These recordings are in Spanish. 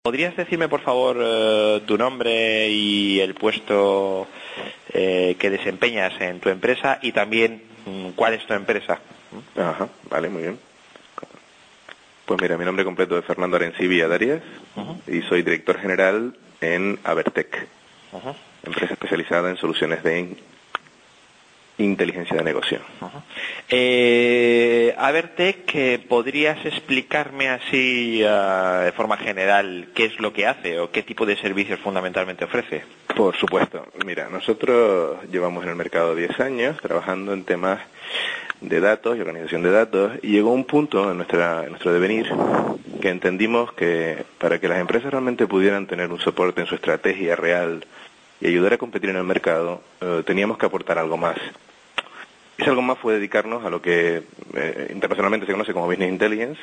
¿Podrías decirme, por favor, tu nombre y el puesto que desempeñas en tu empresa y también cuál es tu empresa? Ajá, vale, muy bien. Pues mira, mi nombre completo es Fernando Arencibia Darias y soy director general en Avertec, empresa especializada en soluciones de inteligencia de negocio. Avertec, ¿podrías explicarme así de forma general qué es lo que hace o qué tipo de servicios fundamentalmente ofrece? Por supuesto. Mira, nosotros llevamos en el mercado 10 años trabajando en temas de datos y organización de datos, y llegó un punto en nuestro devenir que entendimos que para que las empresas realmente pudieran tener un soporte en su estrategia real y ayudar a competir en el mercado, teníamos que aportar algo más. Ese algo más fue dedicarnos a lo que internacionalmente se conoce como Business Intelligence.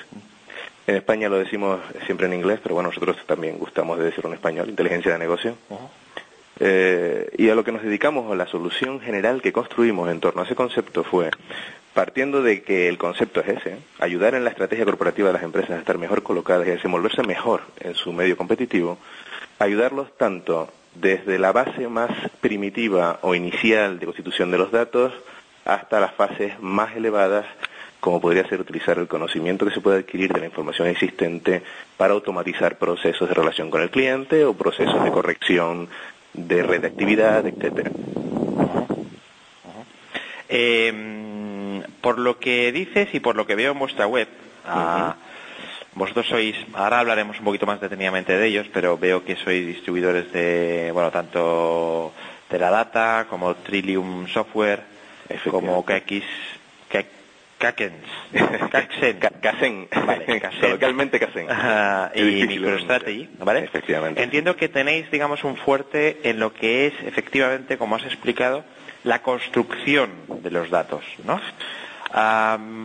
En España lo decimos siempre en inglés, pero bueno, nosotros también gustamos de decirlo en español, inteligencia de negocio. Y a lo que nos dedicamos, a la solución general que construimos en torno a ese concepto fue, partiendo de que el concepto es ese, ayudar en la estrategia corporativa de las empresas a estar mejor colocadas y a desenvolverse mejor en su medio competitivo, ayudarlos tanto desde la base más primitiva o inicial de constitución de los datos hasta las fases más elevadas, como podría ser utilizar el conocimiento que se puede adquirir de la información existente para automatizar procesos de relación con el cliente o procesos de corrección de red de actividad, etcétera. Por lo que dices y por lo que veo en vuestra web, vosotros sois, ahora hablaremos un poquito más detenidamente de ellos, pero veo que sois distribuidores de, bueno, tanto Teradata como Trillium Software, como Kaken. Vale, coloquialmente Kasen. Y MicroStrategy, ¿vale? Efectivamente. Entiendo que tenéis, digamos, un fuerte en lo que es, efectivamente, como has explicado, la construcción de los datos, ¿no?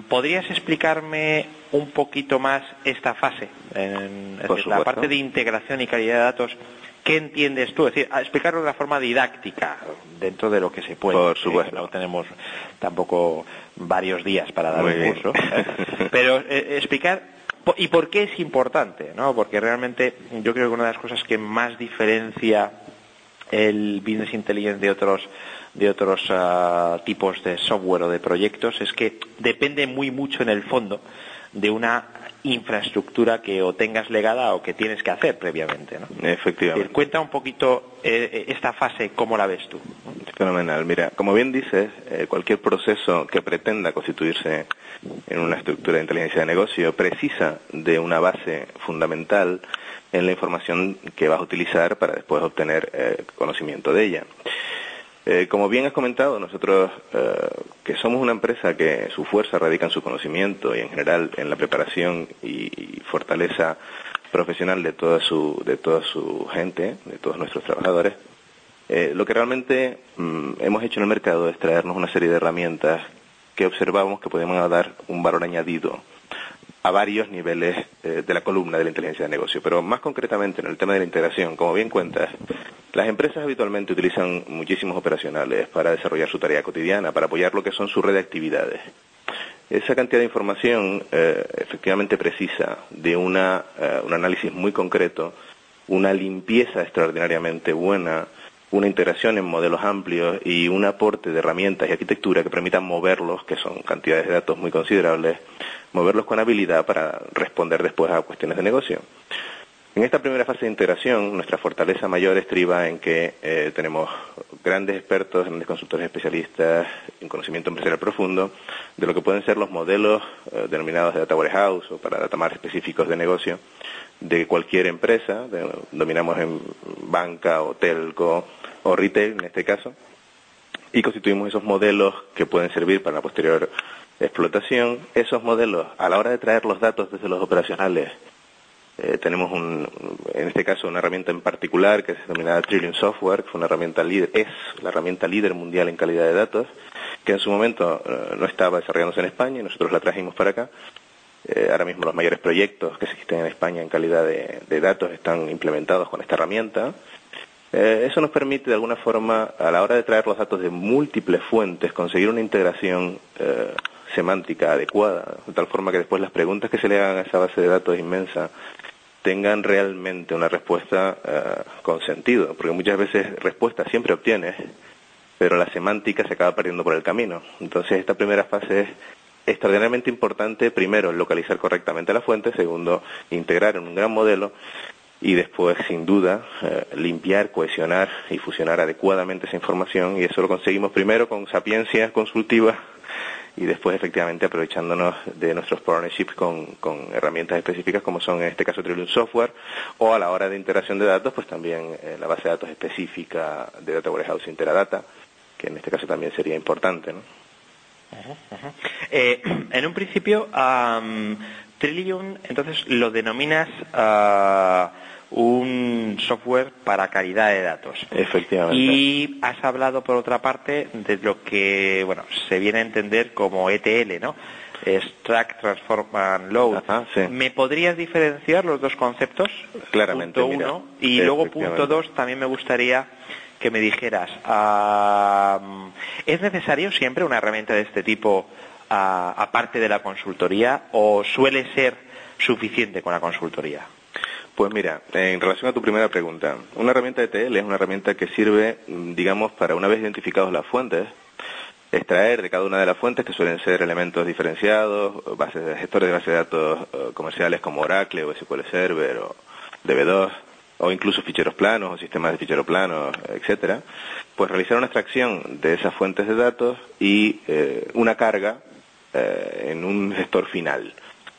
¿Podrías explicarme un poquito más esta fase? Es decir, la parte de integración y calidad de datos, ¿qué entiendes tú? Es decir, explicarlo de una forma didáctica, dentro de lo que se puede. Por supuesto. No tenemos tampoco varios días para dar un curso. Pero explicar y por qué es importante, ¿no? Porque realmente yo creo que una de las cosas que más diferencia el Business Intelligence de otros tipos de software o de proyectos es que depende mucho en el fondo de una infraestructura que o tengas legada o que tienes que hacer previamente, ¿no? Efectivamente. Cuenta un poquito esta fase, ¿cómo la ves tú? Fenomenal. Mira, como bien dices, cualquier proceso que pretenda constituirse en una estructura de inteligencia de negocio precisa de una base fundamental en la información que vas a utilizar para después obtener conocimiento de ella. Como bien has comentado, nosotros que somos una empresa que su fuerza radica en su conocimiento y en general en la preparación y fortaleza profesional de toda su gente, de todos nuestros trabajadores, lo que realmente hemos hecho en el mercado es traernos una serie de herramientas que observamos que podemos dar un valor añadido a varios niveles de la columna de la inteligencia de negocio, pero más concretamente en el tema de la integración, como bien cuentas, las empresas habitualmente utilizan muchísimos operacionales para desarrollar su tarea cotidiana, para apoyar lo que son su red de actividades. Esa cantidad de información efectivamente precisa de un análisis muy concreto, una limpieza extraordinariamente buena, una integración en modelos amplios y un aporte de herramientas y arquitectura que permitan moverlos, que son cantidades de datos muy considerables, moverlos con habilidad para responder después a cuestiones de negocio. En esta primera fase de integración, nuestra fortaleza mayor estriba en que tenemos grandes expertos, grandes consultores especialistas en conocimiento empresarial profundo de lo que pueden ser los modelos denominados de data warehouse o para data mart específicos de negocio de cualquier empresa, dominamos en banca o telco o retail en este caso, y constituimos esos modelos que pueden servir para la posterior explotación. Esos modelos, a la hora de traer los datos desde los operacionales, tenemos en este caso una herramienta en particular que es denominada Trillium Software, que fue una herramienta líder, es la herramienta líder mundial en calidad de datos, que en su momento no estaba desarrollándose en España y nosotros la trajimos para acá. Ahora mismo los mayores proyectos que existen en España en calidad de datos están implementados con esta herramienta. Eso nos permite de alguna forma, a la hora de traer los datos de múltiples fuentes, conseguir una integración semántica adecuada, de tal forma que después las preguntas que se le hagan a esa base de datos inmensa tengan realmente una respuesta con sentido, porque muchas veces respuesta siempre obtienes, pero la semántica se acaba perdiendo por el camino. Entonces esta primera fase es extraordinariamente importante, primero, localizar correctamente la fuente, segundo, integrar en un gran modelo, y después, sin duda, limpiar, cohesionar y fusionar adecuadamente esa información, y eso lo conseguimos primero con sapiencia consultiva y después, efectivamente, aprovechándonos de nuestros partnerships con herramientas específicas como son, en este caso, Trillium Software, o a la hora de integración de datos, pues también la base de datos específica de Data Warehouse Teradata, que en este caso también sería importante, ¿no? En un principio, Trillium, entonces, lo denominas un software para calidad de datos. Efectivamente. Y has hablado, por otra parte, de lo que, bueno, se viene a entender como ETL, ¿no? Extract, Transform and Load. Ajá, sí. ¿Me podrías diferenciar los dos conceptos? Claramente, punto uno. Y luego, punto dos, también me gustaría que me dijeras, ¿es necesario siempre una herramienta de este tipo aparte de la consultoría, o suele ser suficiente con la consultoría? Pues mira, en relación a tu primera pregunta, una herramienta ETL es una herramienta que sirve, digamos, para, una vez identificados las fuentes, extraer de cada una de las fuentes, que suelen ser elementos diferenciados, gestores de bases de datos comerciales como Oracle o SQL Server o DB2, o incluso ficheros planos o sistemas de ficheros planos, etcétera, pues realizar una extracción de esas fuentes de datos y una carga en un gestor final.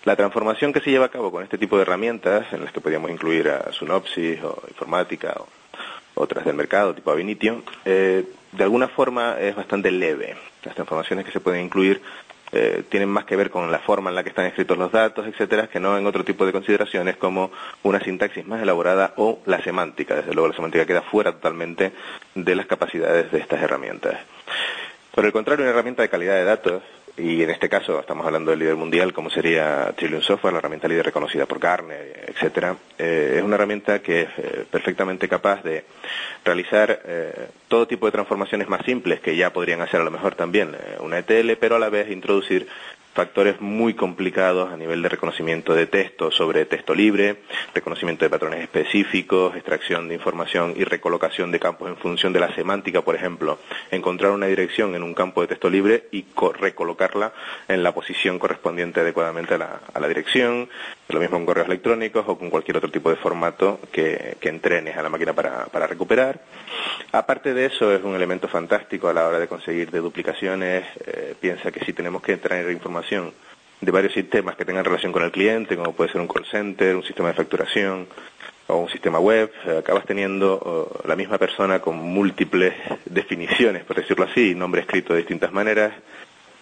La transformación que se lleva a cabo con este tipo de herramientas, en las que podríamos incluir a Synopsys o Informática o otras del mercado, tipo Avinitio, de alguna forma es bastante leve. Las transformaciones que se pueden incluir tienen más que ver con la forma en la que están escritos los datos, etcétera, que no en otro tipo de consideraciones como una sintaxis más elaborada o la semántica. Desde luego la semántica queda fuera totalmente de las capacidades de estas herramientas. Por el contrario, una herramienta de calidad de datos, y en este caso estamos hablando del líder mundial como sería Trillium Software, la herramienta líder reconocida por Gartner, etcétera, es una herramienta que es perfectamente capaz de realizar todo tipo de transformaciones más simples que ya podrían hacer a lo mejor también una ETL, pero a la vez introducir factores muy complicados a nivel de reconocimiento de texto sobre texto libre, reconocimiento de patrones específicos, extracción de información y recolocación de campos en función de la semántica, por ejemplo, encontrar una dirección en un campo de texto libre y recolocarla en la posición correspondiente adecuadamente a la dirección, lo mismo con correos electrónicos o con cualquier otro tipo de formato que entrenes a la máquina para recuperar. Aparte de eso, es un elemento fantástico a la hora de conseguir deduplicaciones. Piensa que si tenemos que traer información de varios sistemas que tengan relación con el cliente, como puede ser un call center, un sistema de facturación o un sistema web, acabas teniendo la misma persona con múltiples definiciones, por decirlo así, nombre escrito de distintas maneras.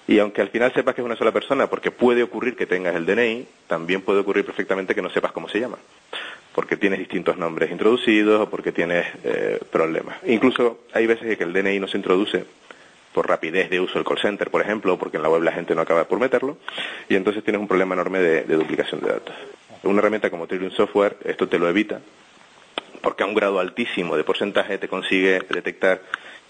Y aunque al final sepas que es una sola persona, porque puede ocurrir que tengas el DNI, también puede ocurrir perfectamente que no sepas cómo se llama, porque tienes distintos nombres introducidos o porque tienes problemas. Incluso hay veces que el DNI no se introduce por rapidez de uso del call center, por ejemplo, o porque en la web la gente no acaba por meterlo, y entonces tienes un problema enorme de duplicación de datos. Una herramienta como Trillium Software esto te lo evita, porque a un grado altísimo de porcentaje te consigue detectar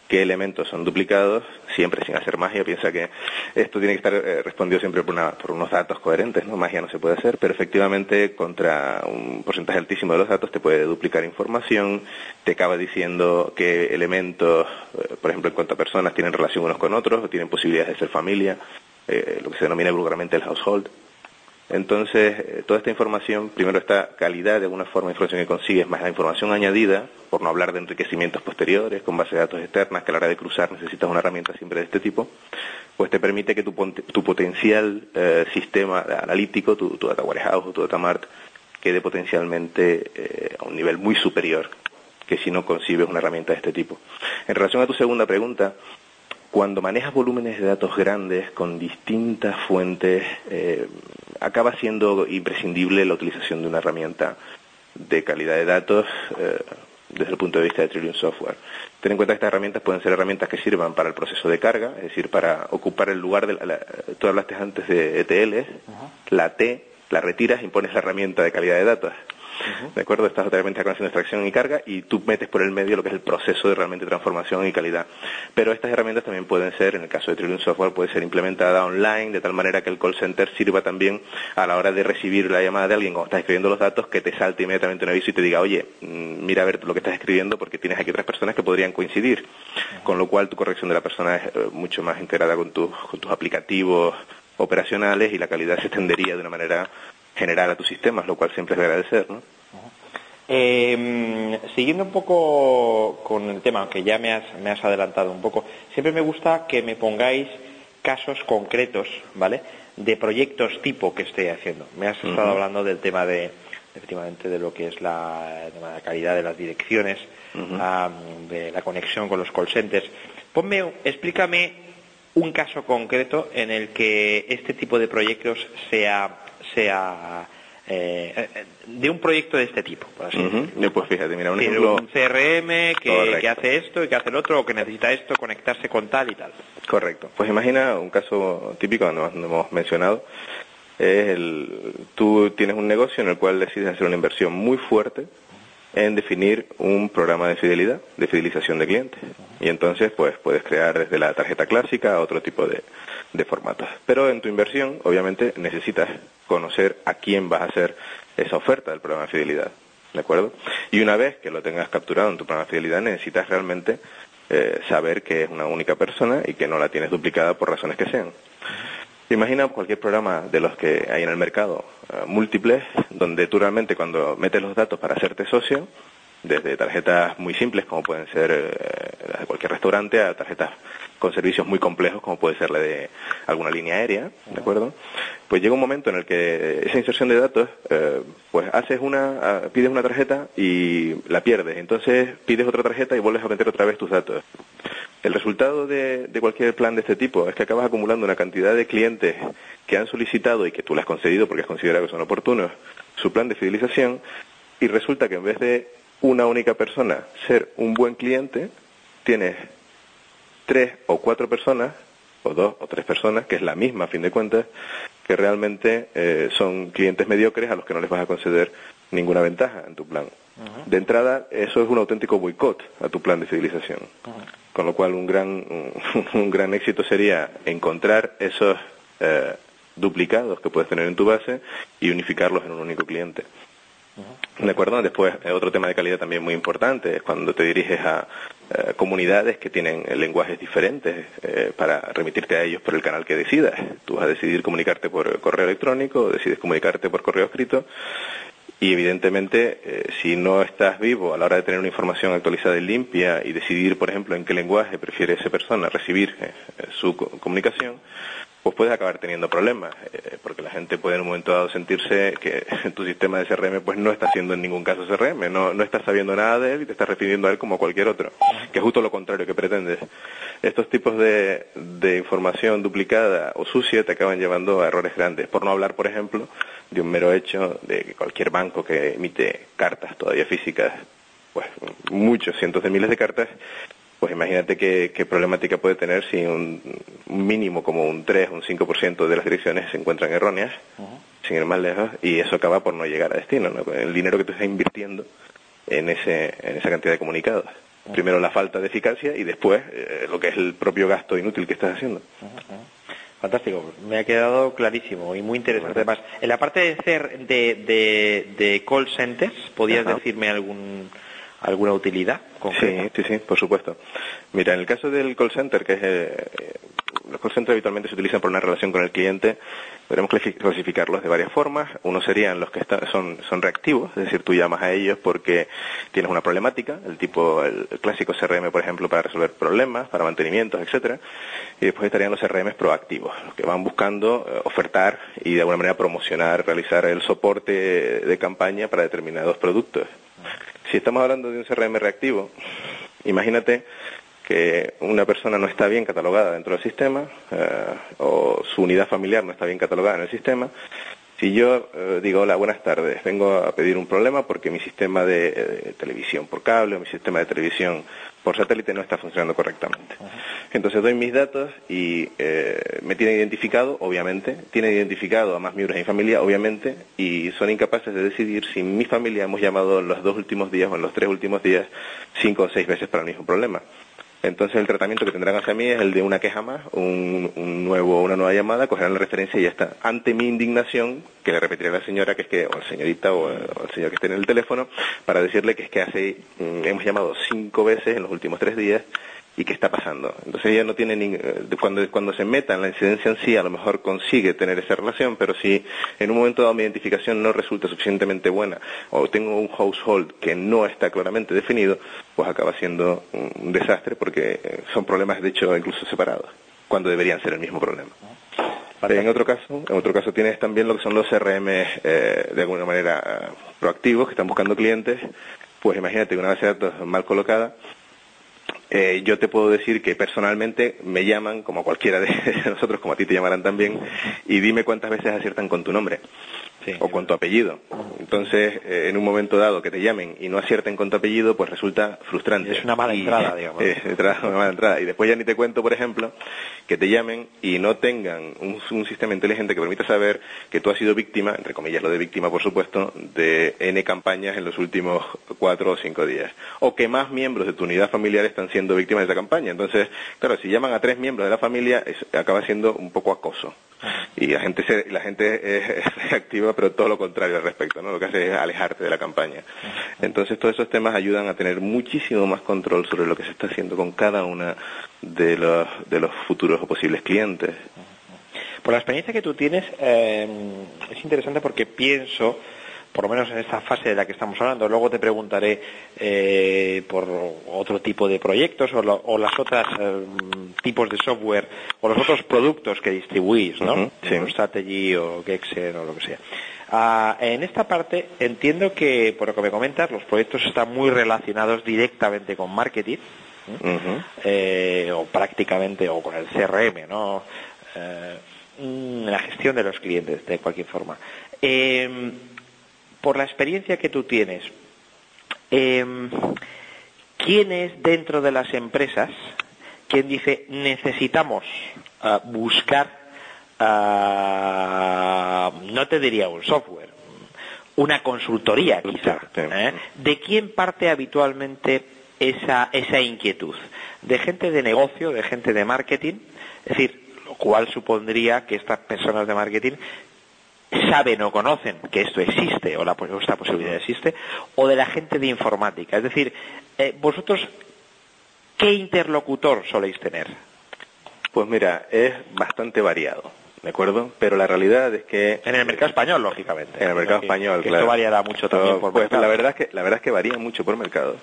qué elementos son duplicados, siempre sin hacer magia. Piensa que esto tiene que estar respondido siempre por unos datos coherentes, ¿no? Magia no se puede hacer, pero efectivamente contra un porcentaje altísimo de los datos te puede duplicar información, te acaba diciendo qué elementos, por ejemplo, en cuanto a personas, tienen relación unos con otros o tienen posibilidades de ser familia, lo que se denomina vulgarmente el household. Entonces, toda esta información, primero esta calidad de alguna forma de información que consigues, más la información añadida, por no hablar de enriquecimientos posteriores, con base de datos externas, que a la hora de cruzar necesitas una herramienta siempre de este tipo, pues te permite que tu potencial sistema analítico, tu data warehouse o tu data mart, quede potencialmente a un nivel muy superior que si no concibes una herramienta de este tipo. En relación a tu segunda pregunta, cuando manejas volúmenes de datos grandes con distintas fuentes, acaba siendo imprescindible la utilización de una herramienta de calidad de datos desde el punto de vista de Trillium Software. Ten en cuenta que estas herramientas pueden ser herramientas que sirvan para el proceso de carga, es decir, para ocupar el lugar tú hablaste antes de ETL, la T, la retiras y pones la herramienta de calidad de datos. ¿De acuerdo? Estas herramientas de extracción y carga, y tú metes por el medio lo que es el proceso de realmente transformación y calidad. Pero estas herramientas también pueden ser, en el caso de Trillium Software, puede ser implementada online, de tal manera que el call center sirva también a la hora de recibir la llamada de alguien cuando estás escribiendo los datos, que te salte inmediatamente un aviso y te diga, oye, mira a ver lo que estás escribiendo porque tienes aquí otras personas que podrían coincidir. Con lo cual tu corrección de la persona es mucho más integrada con tus aplicativos operacionales, y la calidad se extendería de una manera general a tus sistemas, lo cual siempre es de agradecer, ¿no? Siguiendo un poco con el tema, aunque ya me has adelantado un poco, siempre me gusta que me pongáis casos concretos, ¿vale?, de proyectos tipo que estoy haciendo. Me has estado hablando del tema efectivamente, de lo que es la calidad de las direcciones, de la conexión con los call centers. Explícame un caso concreto en el que este tipo de proyectos sea de un proyecto de este tipo, por así decirlo. Pues fíjate, mira, un ejemplo... Un CRM que hace esto y que hace el otro, o que necesita esto, conectarse con tal y tal. Correcto. Pues imagina un caso típico, no hemos mencionado, tú tienes un negocio en el cual decides hacer una inversión muy fuerte en definir un programa de fidelidad, de fidelización de clientes. Y entonces pues puedes crear desde la tarjeta clásica a otro tipo de formatos. Pero en tu inversión, obviamente, necesitas conocer a quién vas a hacer esa oferta del programa de fidelidad, ¿de acuerdo? Y una vez que lo tengas capturado en tu programa de fidelidad, necesitas realmente saber que es una única persona y que no la tienes duplicada por razones que sean. Imagina cualquier programa de los que hay en el mercado, múltiples, donde tú realmente cuando metes los datos para hacerte socio, desde tarjetas muy simples como pueden ser las de cualquier restaurante, a tarjetas con servicios muy complejos como puede ser la de alguna línea aérea, ¿de acuerdo? Pues llega un momento en el que esa inserción de datos, pues pides una tarjeta y la pierdes, entonces pides otra tarjeta y vuelves a meter otra vez tus datos. El resultado de cualquier plan de este tipo es que acabas acumulando una cantidad de clientes que han solicitado y que tú le has concedido porque has considerado que son oportunos su plan de fidelización, y resulta que en vez de una única persona ser un buen cliente, tienes 3 o 4 personas, o 2 o 3 personas, que es la misma a fin de cuentas, que realmente son clientes mediocres a los que no les vas a conceder ninguna ventaja en tu plan. De entrada, eso es un auténtico boicot a tu plan de fidelización. Con lo cual, un gran éxito sería encontrar esos duplicados que puedes tener en tu base y unificarlos en un único cliente. ¿De acuerdo? Después, otro tema de calidad también muy importante es cuando te diriges a comunidades que tienen lenguajes diferentes para remitirte a ellos por el canal que decidas. Tú vas a decidir comunicarte por correo electrónico o decides comunicarte por correo escrito. Y evidentemente, si no estás vivo a la hora de tener una información actualizada y limpia y decidir, por ejemplo, en qué lenguaje prefiere esa persona recibir su comunicación, pues puedes acabar teniendo problemas, porque la gente puede en un momento dado sentirse que tu sistema de CRM pues no está haciendo en ningún caso CRM, no estás sabiendo nada de él y te estás refiriendo a él como a cualquier otro, que es justo lo contrario que pretendes. Estos tipos de información duplicada o sucia te acaban llevando a errores grandes, por no hablar, por ejemplo, de un mero hecho de que cualquier banco que emite cartas todavía físicas, pues muchos, cientos de miles de cartas, pues imagínate qué problemática puede tener si un mínimo como un 3, un 5% de las direcciones se encuentran erróneas, sin ir más lejos, y eso acaba por no llegar a destino, ¿no? El dinero que tú estás invirtiendo en esa cantidad de comunicados. Primero la falta de eficacia y después lo que es el propio gasto inútil que estás haciendo. Fantástico, me ha quedado clarísimo y muy interesante. Además, en la parte de call centers, ¿podías decirme alguna utilidad concreta? Sí, por supuesto. Mira, en el caso del call center, que es los call centers habitualmente se utilizan por una relación con el cliente, podemos clasificarlos de varias formas. Uno serían los que son reactivos, es decir, tú llamas a ellos porque tienes una problemática, el clásico CRM, por ejemplo, para resolver problemas, para mantenimientos, etcétera. Y después estarían los CRM proactivos, los que van buscando ofertar y de alguna manera promocionar, realizar el soporte de campaña para determinados productos. Si estamos hablando de un CRM reactivo, imagínate que una persona no está bien catalogada dentro del sistema, o su unidad familiar no está bien catalogada en el sistema, Si yo digo, hola, buenas tardes, vengo a pedir un problema porque mi sistema de televisión por cable o mi sistema de televisión por satélite no está funcionando correctamente. Entonces doy mis datos y me tienen identificado, obviamente, tienen identificado a más miembros de mi familia, obviamente, y son incapaces de decidir si mi familia hemos llamado en los 2 últimos días o en los 3 últimos días 5 o 6 veces para el mismo problema. Entonces el tratamiento que tendrán hacia mí es el de una queja más, una nueva llamada, cogerán la referencia y ya está. Ante mi indignación, que le repetiré a la señora, que es que, o a la señorita o al señor que esté en el teléfono, para decirle que es que hemos llamado 5 veces en los últimos 3 días y qué está pasando. Entonces ella no tiene cuando se meta en la incidencia en sí, a lo mejor consigue tener esa relación, pero si en un momento dado mi identificación no resulta suficientemente buena o tengo un household que no está claramente definido, pues acaba siendo un desastre porque son problemas de hecho incluso separados, cuando deberían ser el mismo problema. En otro caso tienes también lo que son los CRM de alguna manera proactivos que están buscando clientes. Pues imagínate una base de datos mal colocada. Yo te puedo decir que personalmente me llaman, como cualquiera de nosotros, como a ti te llamarán también, y dime cuántas veces aciertan con tu nombre. Sí, o con tu apellido. Entonces, en un momento dado que te llamen y no acierten con tu apellido, pues resulta frustrante. Es una mala entrada, digamos. Una mala entrada. Y después ya ni te cuento, por ejemplo, que te llamen y no tengan un sistema inteligente que permita saber que tú has sido víctima, entre comillas lo de víctima, por supuesto, de N campañas en los últimos 4 o 5 días. O que más miembros de tu unidad familiar están siendo víctimas de esa campaña. Entonces, claro, si llaman a 3 miembros de la familia, acaba siendo un poco acoso. Y la gente es activa, pero todo lo contrario al respecto, ¿no? Lo que hace es alejarte de la campaña. Entonces todos esos temas ayudan a tener muchísimo más control sobre lo que se está haciendo con cada una de los futuros o posibles clientes. Por la experiencia que tú tienes, es interesante porque pienso, por lo menos en esta fase de la que estamos hablando, luego te preguntaré por otro tipo de proyectos o las otras tipos de software o los otros productos que distribuís, ¿no? Sí. Strategy o Gexer o lo que sea. En esta parte entiendo que, por lo que me comentas, los proyectos están muy relacionados directamente con marketing, o prácticamente, o con el CRM, ¿no? La gestión de los clientes, de cualquier forma. Por la experiencia que tú tienes, ¿quién es dentro de las empresas quien dice necesitamos buscar, no te diría un software, una consultoría quizá? ¿De quién parte habitualmente esa inquietud? ¿De gente de negocio, de gente de marketing? Es decir, lo cual supondría que estas personas de marketing saben o conocen que esto existe o esta posibilidad existe, o de la gente de informática. Es decir, vosotros, ¿qué interlocutor soléis tener? Pues mira, es bastante variado, ¿de acuerdo? Pero la realidad es que... En el mercado español, lógicamente. En el mercado español, que claro. Esto variará mucho también por mercado. La verdad es que varía mucho por mercado.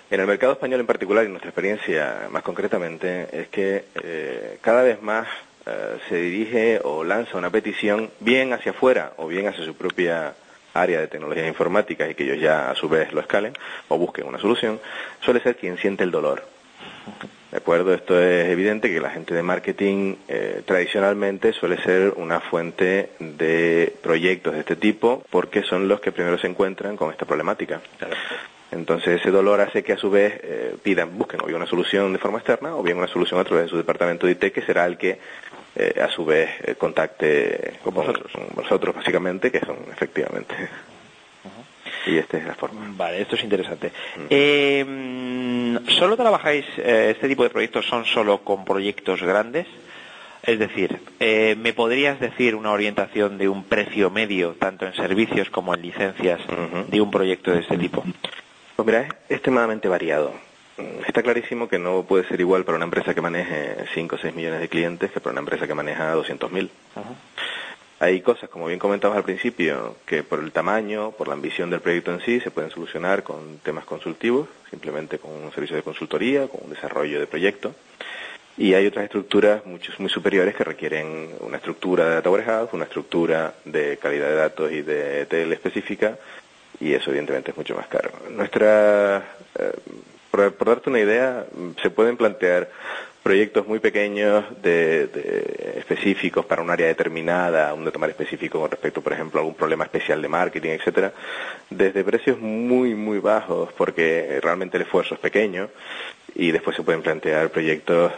En el mercado español en particular, y nuestra experiencia más concretamente, es que cada vez más se dirige o lanza una petición bien hacia afuera o bien hacia su propia área de tecnologías informáticas y que ellos ya a su vez lo escalen o busquen una solución, suele ser quien siente el dolor. ¿De acuerdo? Esto es evidente que la gente de marketing tradicionalmente suele ser una fuente de proyectos de este tipo porque son los que primero se encuentran con esta problemática. Claro. Entonces ese dolor hace que a su vez busquen o bien una solución de forma externa o bien una solución a través de su departamento de IT, que será el que a su vez contacte con vosotros básicamente, que son efectivamente. Y esta es la forma. Vale, esto es interesante. ¿Solo trabajáis este tipo de proyectos, son solo con proyectos grandes? Es decir, ¿me podrías decir una orientación de un precio medio, tanto en servicios como en licencias, de un proyecto de este tipo? Pues mira, es extremadamente variado. Está clarísimo que no puede ser igual para una empresa que maneje 5 o 6 millones de clientes que para una empresa que maneja 200.000. Hay cosas, como bien comentabas al principio, que por el tamaño, por la ambición del proyecto en sí, se pueden solucionar con temas consultivos, simplemente con un servicio de consultoría, con un desarrollo de proyecto. Y hay otras estructuras muy superiores que requieren una estructura de data warehouse, una estructura de calidad de datos y de ETL específica, y eso evidentemente es mucho más caro. Por darte una idea, se pueden plantear proyectos muy pequeños de específicos para un área determinada, un tomar específico con respecto, por ejemplo, a algún problema especial de marketing, etcétera, desde precios muy, muy bajos, porque realmente el esfuerzo es pequeño, y después se pueden plantear proyectos,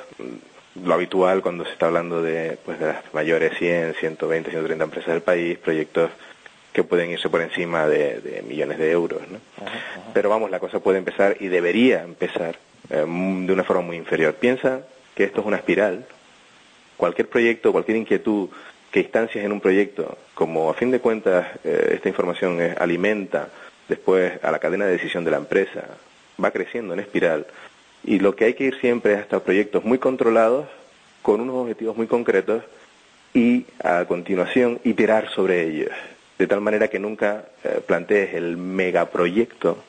lo habitual cuando se está hablando de las mayores 100, 120, 130 empresas del país, proyectos que pueden irse por encima de millones de euros, ¿no? Pero vamos, la cosa puede empezar y debería empezar de una forma muy inferior. Piensa que esto es una espiral. Cualquier proyecto, cualquier inquietud que instancias en un proyecto, como a fin de cuentas esta información alimenta después a la cadena de decisión de la empresa, va creciendo en espiral, y lo que hay que ir siempre es hasta proyectos muy controlados, con unos objetivos muy concretos, y a continuación iterar sobre ellos, de tal manera que nunca plantees el megaproyecto.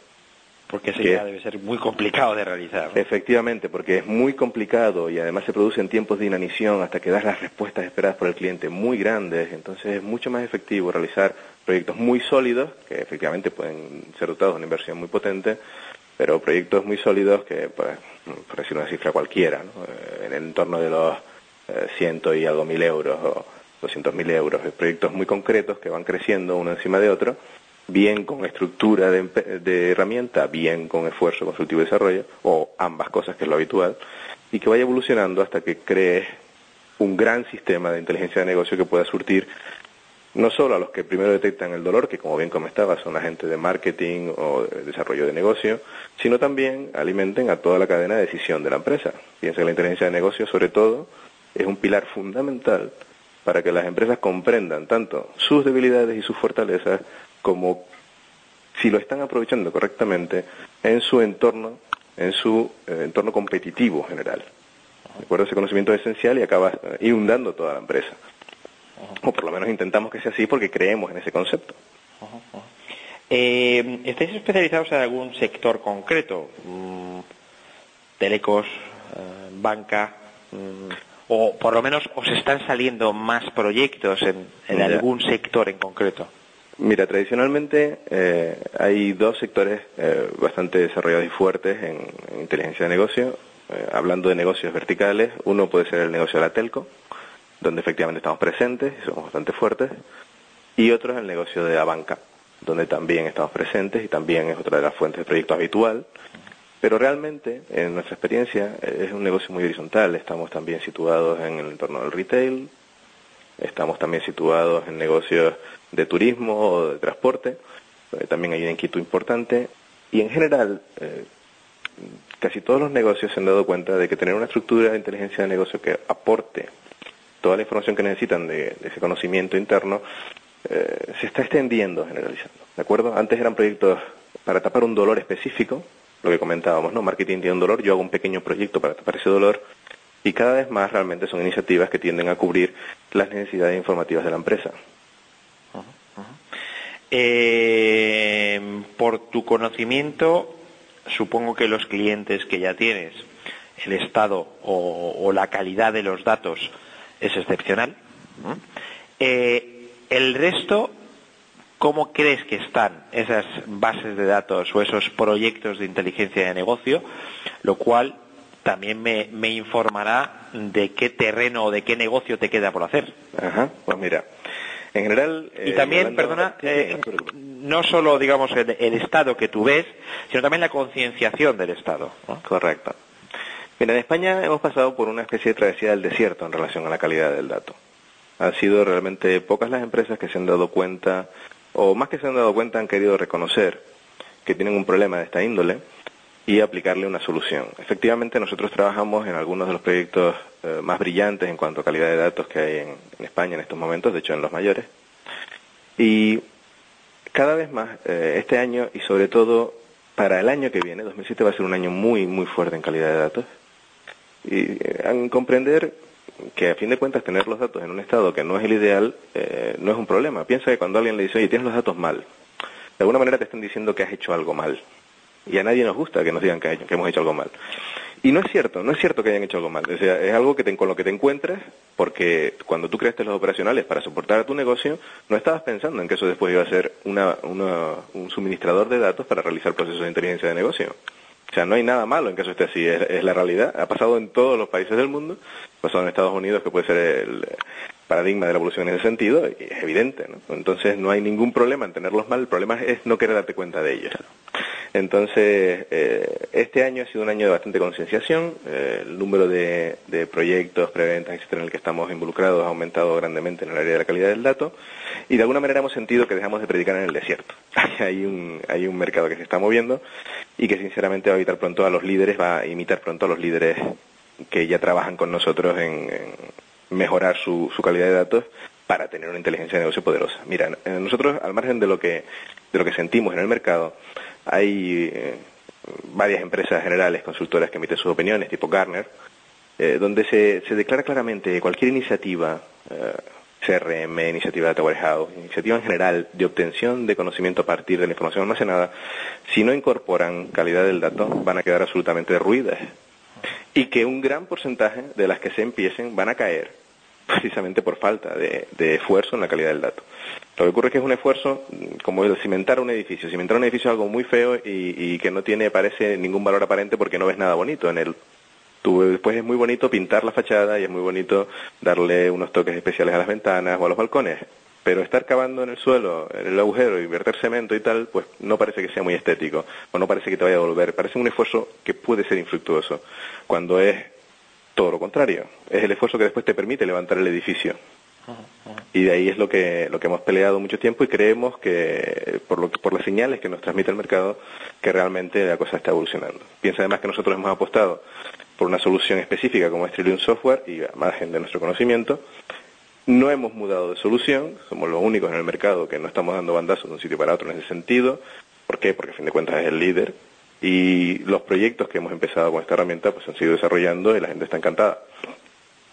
Porque eso ya debe ser muy complicado de realizar, ¿no? Efectivamente, porque es muy complicado y además se produce en tiempos de inanición hasta que das las respuestas esperadas por el cliente muy grandes. Entonces es mucho más efectivo realizar proyectos muy sólidos, que efectivamente pueden ser dotados de una inversión muy potente, pero proyectos muy sólidos que, por decir una cifra cualquiera, ¿no? En el entorno de los 100 y algo mil euros o 200.000 euros, proyectos muy concretos que van creciendo uno encima de otro, bien con estructura de herramienta, bien con esfuerzo consultivo y desarrollo, o ambas cosas, que es lo habitual, y que vaya evolucionando hasta que crees un gran sistema de inteligencia de negocio que pueda surtir no solo a los que primero detectan el dolor, que como bien comentaba son la gente de marketing o de desarrollo de negocio, sino también alimenten a toda la cadena de decisión de la empresa. Piensa que la inteligencia de negocio, sobre todo, es un pilar fundamental para que las empresas comprendan tanto sus debilidades y sus fortalezas, como si lo están aprovechando correctamente en su entorno competitivo general. ¿De acuerdo? Ese conocimiento es esencial y acaba inundando toda la empresa. O por lo menos intentamos que sea así porque creemos en ese concepto. ¿Estáis especializados en algún sector concreto? Telecos, banca, o por lo menos os están saliendo más proyectos en algún sector en concreto. Mira, tradicionalmente hay dos sectores bastante desarrollados y fuertes en inteligencia de negocio. Hablando de negocios verticales, uno puede ser el negocio de la telco, donde efectivamente estamos presentes y somos bastante fuertes, y otro es el negocio de la banca, donde también estamos presentes y también es otra de las fuentes de proyecto habitual. Pero realmente, en nuestra experiencia, es un negocio muy horizontal. Estamos también situados en el entorno del retail, estamos también situados en negocios de turismo o de transporte, donde también hay una inquietud importante, y en general, casi todos los negocios se han dado cuenta de que tener una estructura de inteligencia de negocio que aporte toda la información que necesitan de ese conocimiento interno, se está extendiendo, generalizando. ¿De acuerdo? Antes eran proyectos para tapar un dolor específico, lo que comentábamos, ¿no? Marketing tiene un dolor, yo hago un pequeño proyecto para tapar ese dolor, y cada vez más realmente son iniciativas que tienden a cubrir las necesidades informativas de la empresa. Por tu conocimiento, supongo que los clientes que ya tienes, el estado o la calidad de los datos es excepcional. El resto, ¿cómo crees que están esas bases de datos o esos proyectos de inteligencia de negocio? Lo cual también me informará de qué terreno o de qué negocio te queda por hacer. Ajá, pues mira, en general... y también, no solo, digamos, el estado que tú ves, sino también la concienciación del estado, ¿no? Correcto. Mira, en España hemos pasado por una especie de travesía del desierto en relación a la calidad del dato. Han sido realmente pocas las empresas que se han dado cuenta, o más que se han dado cuenta, han querido reconocer que tienen un problema de esta índole y aplicarle una solución. Efectivamente, nosotros trabajamos en algunos de los proyectos más brillantes en cuanto a calidad de datos que hay en España en estos momentos, de hecho en los mayores. Y cada vez más, este año y sobre todo para el año que viene, 2007 va a ser un año muy, muy fuerte en calidad de datos. Y en comprender que a fin de cuentas tener los datos en un estado que no es el ideal no es un problema. Piensa que cuando alguien le dice, oye, tienes los datos mal, de alguna manera te están diciendo que has hecho algo mal. Y a nadie nos gusta que nos digan que hemos hecho algo mal. Y no es cierto que hayan hecho algo mal. O sea, es algo con lo que te encuentras, porque cuando tú creaste los operacionales para soportar a tu negocio, no estabas pensando en que eso después iba a ser un suministrador de datos para realizar procesos de inteligencia de negocio. O sea, no hay nada malo en que eso esté así, es la realidad. Ha pasado en todos los países del mundo, ha pasado en Estados Unidos, que puede ser el paradigma de la evolución en ese sentido, y es evidente, ¿no? Entonces no hay ningún problema en tenerlos mal, el problema es no querer darte cuenta de ellos. Entonces, este año ha sido un año de bastante concienciación, el número de proyectos, preventas, etcétera, en el que estamos involucrados ha aumentado grandemente en el área de la calidad del dato, y de alguna manera hemos sentido que dejamos de predicar en el desierto. Hay un mercado que se está moviendo y que sinceramente va a imitar pronto a los líderes que ya trabajan con nosotros en mejorar su calidad de datos para tener una inteligencia de negocio poderosa. Mira, nosotros, al margen de lo que sentimos en el mercado, hay varias empresas generales, consultoras que emiten sus opiniones, tipo Gartner, donde se declara claramente que cualquier iniciativa, CRM, iniciativa de Data Warehouse, iniciativa en general de obtención de conocimiento a partir de la información almacenada, si no incorporan calidad del dato, van a quedar absolutamente derruidas. Y que un gran porcentaje de las que se empiecen van a caer precisamente por falta de esfuerzo en la calidad del dato. Lo que ocurre es que es un esfuerzo como el cimentar un edificio. Cimentar un edificio es algo muy feo y que no parece ningún valor aparente porque no ves nada bonito en él. Después es muy bonito pintar la fachada y es muy bonito darle unos toques especiales a las ventanas o a los balcones. Pero estar cavando en el suelo, en el agujero y verter cemento y tal, pues no parece que sea muy estético o no parece que te vaya a devolver. Parece un esfuerzo que puede ser infructuoso cuando es todo lo contrario. Es el esfuerzo que después te permite levantar el edificio. Y de ahí es lo que hemos peleado mucho tiempo y creemos que, por las señales que nos transmite el mercado, que realmente la cosa está evolucionando. Piensa además que nosotros hemos apostado por una solución específica como es Trillium Software y a margen de nuestro conocimiento, no hemos mudado de solución, somos los únicos en el mercado que no estamos dando bandazos de un sitio para otro en ese sentido. ¿Por qué? Porque a fin de cuentas es el líder. Y los proyectos que hemos empezado con esta herramienta pues han sido desarrollando y la gente está encantada.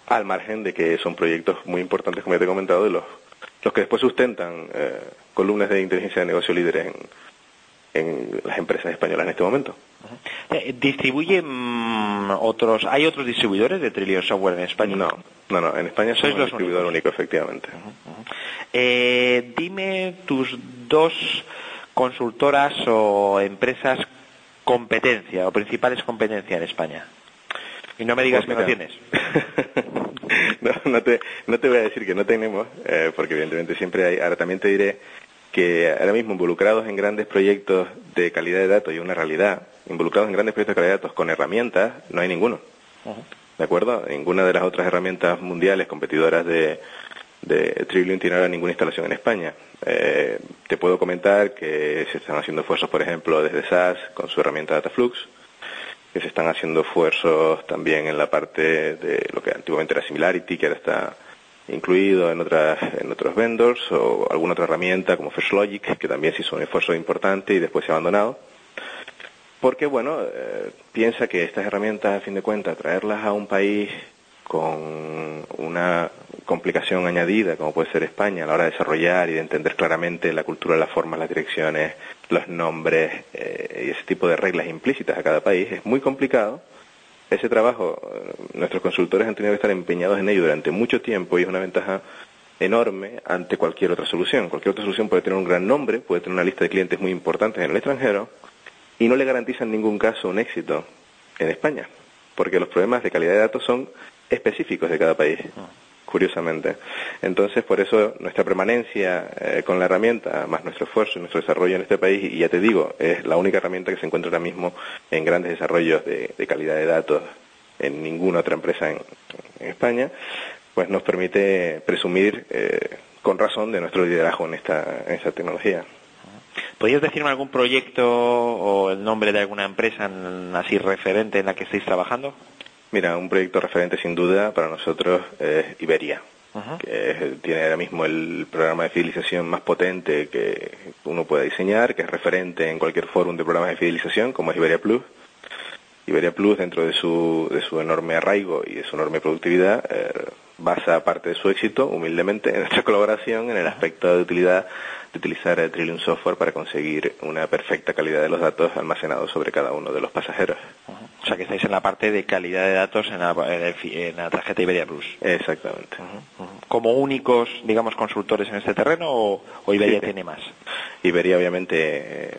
Al margen de que son proyectos muy importantes, como ya te he comentado, de los que después sustentan columnas de inteligencia de negocio líderes en las empresas españolas en este momento. ¿Distribuye hay otros distribuidores de Trillium Software en España? No, en España somos el distribuidor único, efectivamente. Dime tus dos consultoras o empresas competencia o principales competencias en España. Y no me digas que no tienes. No te voy a decir que no tenemos, porque evidentemente siempre hay. Ahora también te diré que ahora mismo involucrados en grandes proyectos de calidad de datos y una realidad, involucrados en grandes proyectos de calidad de datos con herramientas, no hay ninguno. ¿De acuerdo? Ninguna de las otras herramientas mundiales competidoras de Trillium tiene ahora ninguna instalación en España. Te puedo comentar que se están haciendo esfuerzos, por ejemplo, desde SAS con su herramienta Dataflux, que se están haciendo esfuerzos también en la parte de lo que antiguamente era Similarity, que ahora está incluido en otros vendors, o alguna otra herramienta como FirstLogic, que también se hizo un esfuerzo importante y después se ha abandonado. Porque, bueno, piensa que estas herramientas, a fin de cuentas, traerlas a un país con una complicación añadida, como puede ser España, a la hora de desarrollar y de entender claramente la cultura, las formas, las direcciones, los nombres y ese tipo de reglas implícitas a cada país, es muy complicado. Ese trabajo, nuestros consultores han tenido que estar empeñados en ello durante mucho tiempo y es una ventaja enorme ante cualquier otra solución. Cualquier otra solución puede tener un gran nombre, puede tener una lista de clientes muy importantes en el extranjero y no le garantiza en ningún caso un éxito en España, porque los problemas de calidad de datos son específicos de cada país, curiosamente. Entonces, por eso nuestra permanencia con la herramienta, más nuestro esfuerzo y nuestro desarrollo en este país, y ya te digo, es la única herramienta que se encuentra ahora mismo en grandes desarrollos de calidad de datos en ninguna otra empresa en España, pues nos permite presumir con razón de nuestro liderazgo en esta tecnología. ¿Podrías decirme algún proyecto o el nombre de alguna empresa así referente en la que estéis trabajando? Mira, un proyecto referente sin duda para nosotros es Iberia, que tiene ahora mismo el programa de fidelización más potente que uno pueda diseñar, que es referente en cualquier fórum de programas de fidelización, como es Iberia Plus. Iberia Plus, dentro de su enorme arraigo y de su enorme productividad, basa parte de su éxito, humildemente, en nuestra colaboración en el aspecto de utilizar Trillium Software para conseguir una perfecta calidad de los datos almacenados sobre cada uno de los pasajeros. O sea, que estáis en la parte de calidad de datos en la tarjeta Iberia Plus. Exactamente. ¿Como únicos, digamos, consultores en este terreno o Iberia tiene más? Iberia, obviamente,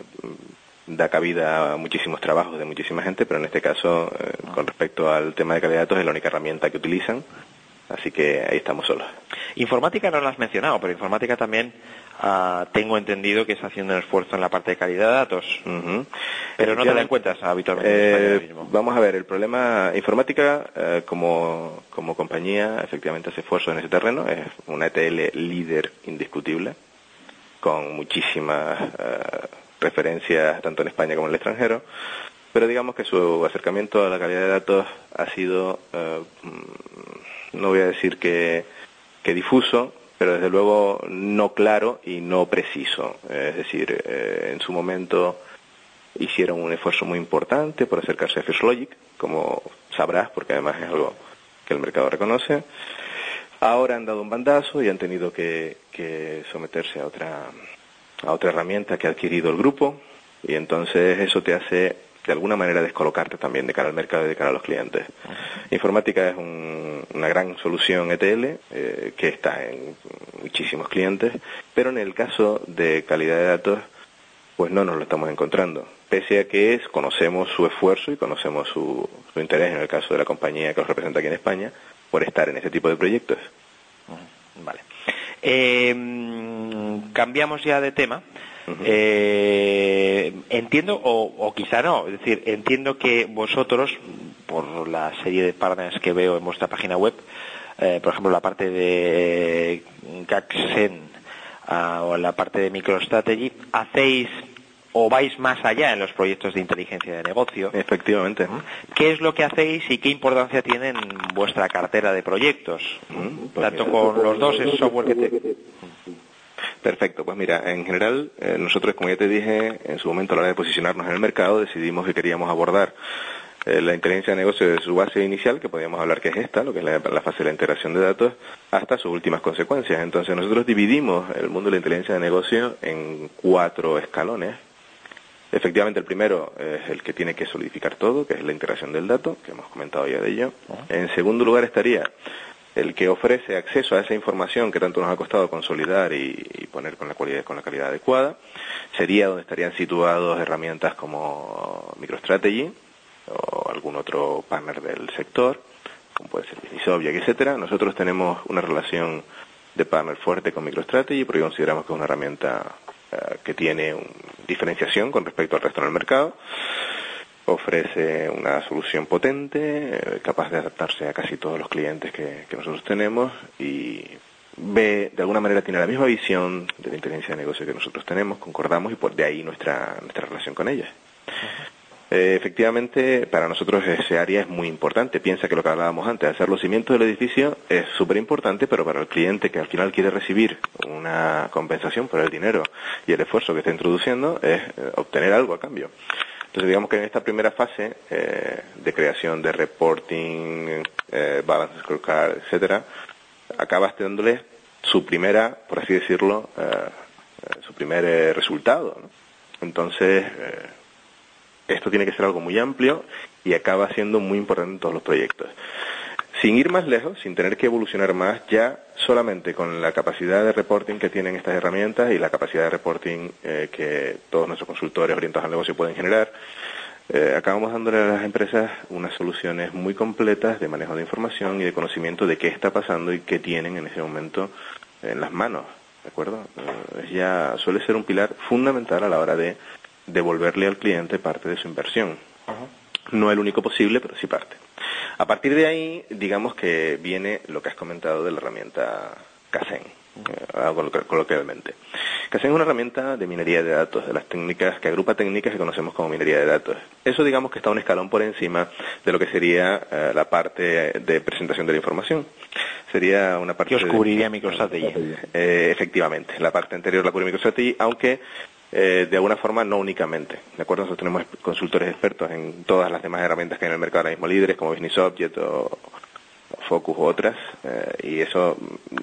da cabida a muchísimos trabajos de muchísima gente, pero en este caso, con respecto al tema de calidad de datos, es la única herramienta que utilizan, así que ahí estamos solos. Informática no lo has mencionado, pero informática también tengo entendido que está haciendo un esfuerzo en la parte de calidad de datos, pero no te la encuentras habitualmente en España mismo. Vamos a ver, el problema, informática como compañía efectivamente hace esfuerzo en ese terreno, es una ETL líder indiscutible, con muchísimas referencias tanto en España como en el extranjero, pero digamos que su acercamiento a la calidad de datos ha sido, no voy a decir que difuso, pero desde luego no claro y no preciso. Es decir, en su momento hicieron un esfuerzo muy importante por acercarse a First Logic, como sabrás, porque además es algo que el mercado reconoce. Ahora han dado un bandazo y han tenido que someterse a otra herramienta que ha adquirido el grupo, y entonces eso te hace de alguna manera descolocarte también de cara al mercado y de cara a los clientes. Informática es una gran solución ETL que está en muchísimos clientes, pero en el caso de calidad de datos pues no nos lo estamos encontrando, pese a que conocemos su esfuerzo y conocemos su interés, en el caso de la compañía que los representa aquí en España, por estar en ese tipo de proyectos. Vale. Cambiamos ya de tema. Entiendo, o quizá no, es decir, entiendo que vosotros, por la serie de partners que veo en vuestra página web, por ejemplo la parte de Kaxen o la parte de MicroStrategy, hacéis o vais más allá en los proyectos de inteligencia de negocio. Efectivamente. ¿Qué es lo que hacéis y qué importancia tiene en vuestra cartera de proyectos? Tanto con los dos es software que te... Perfecto, pues mira, en general nosotros, como ya te dije, en su momento a la hora de posicionarnos en el mercado, decidimos que queríamos abordar la inteligencia de negocio desde su base inicial, que podríamos hablar que es esta, lo que es la fase de la integración de datos, hasta sus últimas consecuencias. Entonces nosotros dividimos el mundo de la inteligencia de negocio en 4 escalones. Efectivamente, el primero es el que tiene que solidificar todo, que es la integración del dato, que hemos comentado ya de ello. En segundo lugar estaría el que ofrece acceso a esa información que tanto nos ha costado consolidar y poner con la calidad adecuada. Sería donde estarían situados herramientas como MicroStrategy o algún otro partner del sector, como puede ser Business Object, etcétera. Nosotros tenemos una relación de partner fuerte con MicroStrategy porque consideramos que es una herramienta que tiene diferenciación con respecto al resto del mercado. Ofrece una solución potente, capaz de adaptarse a casi todos los clientes que nosotros tenemos, y de alguna manera tiene la misma visión de la inteligencia de negocio que nosotros tenemos, concordamos, y por de ahí nuestra relación con ella. Efectivamente, para nosotros ese área es muy importante. Piensa que lo que hablábamos antes, hacer los cimientos del edificio es súper importante, pero para el cliente que al final quiere recibir una compensación por el dinero y el esfuerzo que está introduciendo es obtener algo a cambio. Entonces digamos que en esta primera fase de creación de reporting, balance scorecard, etcétera, acabas dándole su primera, por así decirlo, su primer resultado, ¿no? Entonces esto tiene que ser algo muy amplio y acaba siendo muy importante en todos los proyectos. Sin ir más lejos, sin tener que evolucionar más, ya solamente con la capacidad de reporting que tienen estas herramientas y la capacidad de reporting que todos nuestros consultores orientados al negocio pueden generar, acabamos dándole a las empresas unas soluciones muy completas de manejo de información y de conocimiento de qué está pasando y qué tienen en ese momento en las manos, ¿de acuerdo? Ya suele ser un pilar fundamental a la hora de devolverle al cliente parte de su inversión. No el único posible, pero sí parte. A partir de ahí, digamos que viene lo que has comentado de la herramienta Kazen, coloquialmente. Kazen es una herramienta de minería de datos, de las técnicas, que agrupa técnicas que conocemos como minería de datos. Eso digamos que está un escalón por encima de lo que sería la parte de presentación de la información. Sería una parte... ¿Qué os cubriría MicroStrategy? Efectivamente, la parte anterior la cubre MicroStrategy, aunque de alguna forma no únicamente, ¿de acuerdo? Nosotros tenemos consultores expertos en todas las demás herramientas que hay en el mercado ahora mismo, líderes como Business Object o Focus u otras, y eso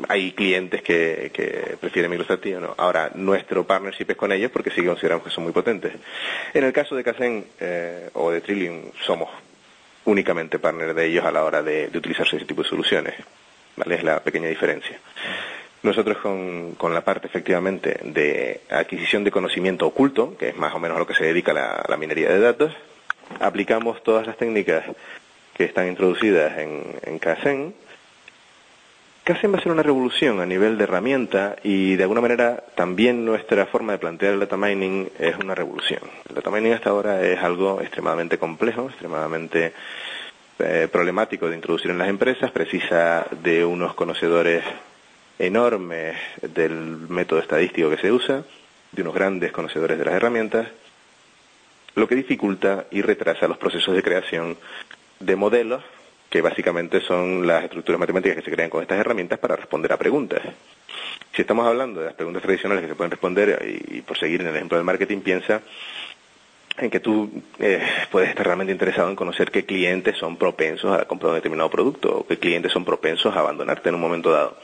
hay clientes que prefieren MicroStrategy o no. Ahora, nuestro partnership es con ellos porque sí consideramos que son muy potentes. En el caso de Kazen o de Trillium, somos únicamente partner de ellos a la hora de utilizarse ese tipo de soluciones, ¿vale? Es la pequeña diferencia. Nosotros con la parte efectivamente de adquisición de conocimiento oculto, que es más o menos a lo que se dedica la minería de datos, aplicamos todas las técnicas que están introducidas en Kaizen. Kaizen va a ser una revolución a nivel de herramienta y de alguna manera también nuestra forma de plantear el data mining es una revolución. El data mining hasta ahora es algo extremadamente complejo, extremadamente problemático de introducir en las empresas, precisa de unos conocedores enormes del método estadístico que se usa, de unos grandes conocedores de las herramientas, lo que dificulta y retrasa los procesos de creación de modelos que básicamente son las estructuras matemáticas que se crean con estas herramientas para responder a preguntas. Si estamos hablando de las preguntas tradicionales que se pueden responder, y por seguir en el ejemplo del marketing, piensa en que tú puedes estar realmente interesado en conocer qué clientes son propensos a comprar un determinado producto o qué clientes son propensos a abandonarte en un momento dado.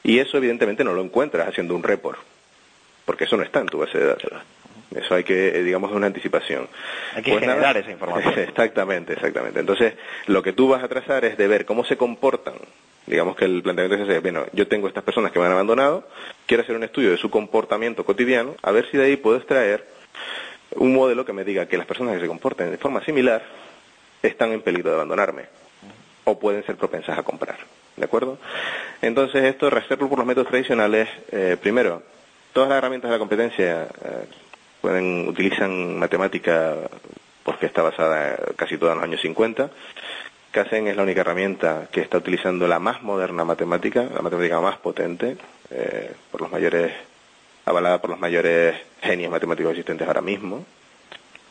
Y eso evidentemente no lo encuentras haciendo un report, porque eso no está en tu base de datos. Eso hay que, digamos, una anticipación. Hay que generar esa información. Exactamente. Entonces, lo que tú vas a trazar es de ver cómo se comportan. Digamos que el planteamiento es, bueno, yo tengo estas personas que me han abandonado, quiero hacer un estudio de su comportamiento cotidiano, a ver si de ahí puedo extraer un modelo que me diga que las personas que se comporten de forma similar están en peligro de abandonarme o pueden ser propensas a comprar. ¿De acuerdo? Entonces, esto, hacerlo por los métodos tradicionales, primero, todas las herramientas de la competencia utilizan matemática porque está basada casi toda en los años 50. Kaizen es la única herramienta que está utilizando la más moderna matemática, la matemática más potente, avalada por los mayores genios matemáticos existentes ahora mismo.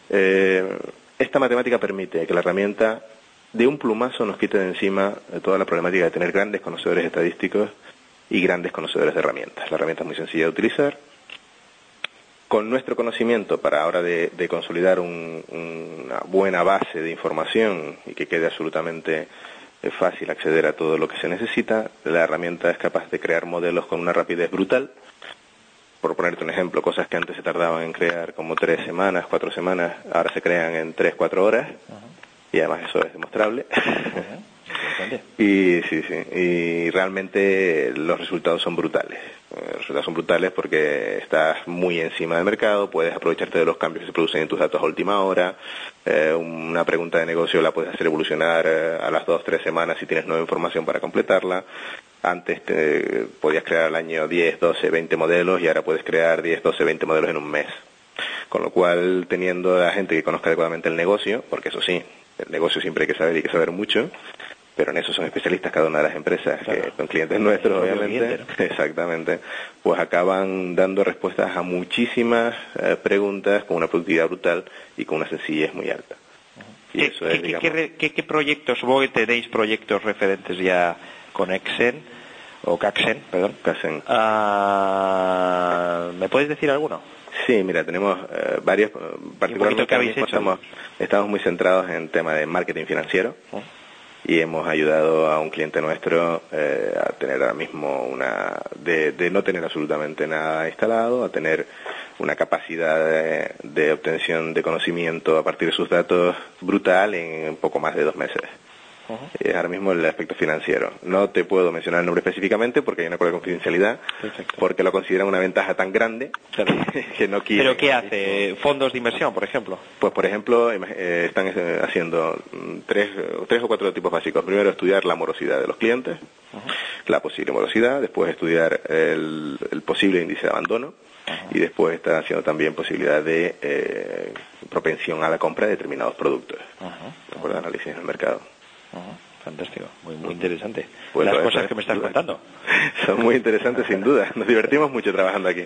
Esta matemática permite que la herramienta de un plumazo nos quite de encima toda la problemática de tener grandes conocedores estadísticos y grandes conocedores de herramientas. La herramienta es muy sencilla de utilizar. Con nuestro conocimiento, para ahora de consolidar una buena base de información y que quede absolutamente fácil acceder a todo lo que se necesita, la herramienta es capaz de crear modelos con una rapidez brutal. Por ponerte un ejemplo, cosas que antes se tardaban en crear como 3 semanas, 4 semanas, ahora se crean en 3, 4 horas. Y además eso es demostrable. Y realmente los resultados son brutales. Los resultados son brutales porque estás muy encima del mercado, puedes aprovecharte de los cambios que se producen en tus datos a última hora. Una pregunta de negocio la puedes hacer evolucionar a las 2, 3 semanas si tienes nueva información para completarla. Antes podías crear al año 10, 12, 20 modelos y ahora puedes crear 10, 12, 20 modelos en un mes. Con lo cual, teniendo a la gente que conozca adecuadamente el negocio, porque eso sí, el negocio siempre hay que saber y hay que saber mucho, pero en eso son especialistas cada una de las empresas, claro, que son clientes nuestros, obviamente, cliente, ¿no? Exactamente, pues acaban dando respuestas a muchísimas preguntas con una productividad brutal y con una sencillez muy alta. Y eso es, digamos... ¿Qué proyectos, supongo que tenéis proyectos referentes ya con Kaizen, perdón? Kaizen. ¿Me puedes decir alguno? Sí, mira, tenemos varios, particularmente ahora mismo estamos muy centrados en tema de marketing financiero. Y hemos ayudado a un cliente nuestro a tener ahora mismo de no tener absolutamente nada instalado, a tener una capacidad de obtención de conocimiento a partir de sus datos brutal en un poco más de 2 meses. Ahora mismo el aspecto financiero. No te puedo mencionar el nombre específicamente porque hay un acuerdo de confidencialidad. Perfecto. Porque lo consideran una ventaja tan grande que no quieren. ¿Pero qué hace? ¿Fondos de inversión, por ejemplo? Pues, por ejemplo, están haciendo 3 o 4 tipos básicos. Primero, estudiar la morosidad de los clientes, la posible morosidad. Después, estudiar el posible índice de abandono. Y después están haciendo también posibilidad de propensión a la compra de determinados productos. De acuerdo a análisis en el mercado. Fantástico, muy interesante. Pues las cosas que me estás contando son muy interesantes, sin duda. Nos divertimos mucho trabajando aquí.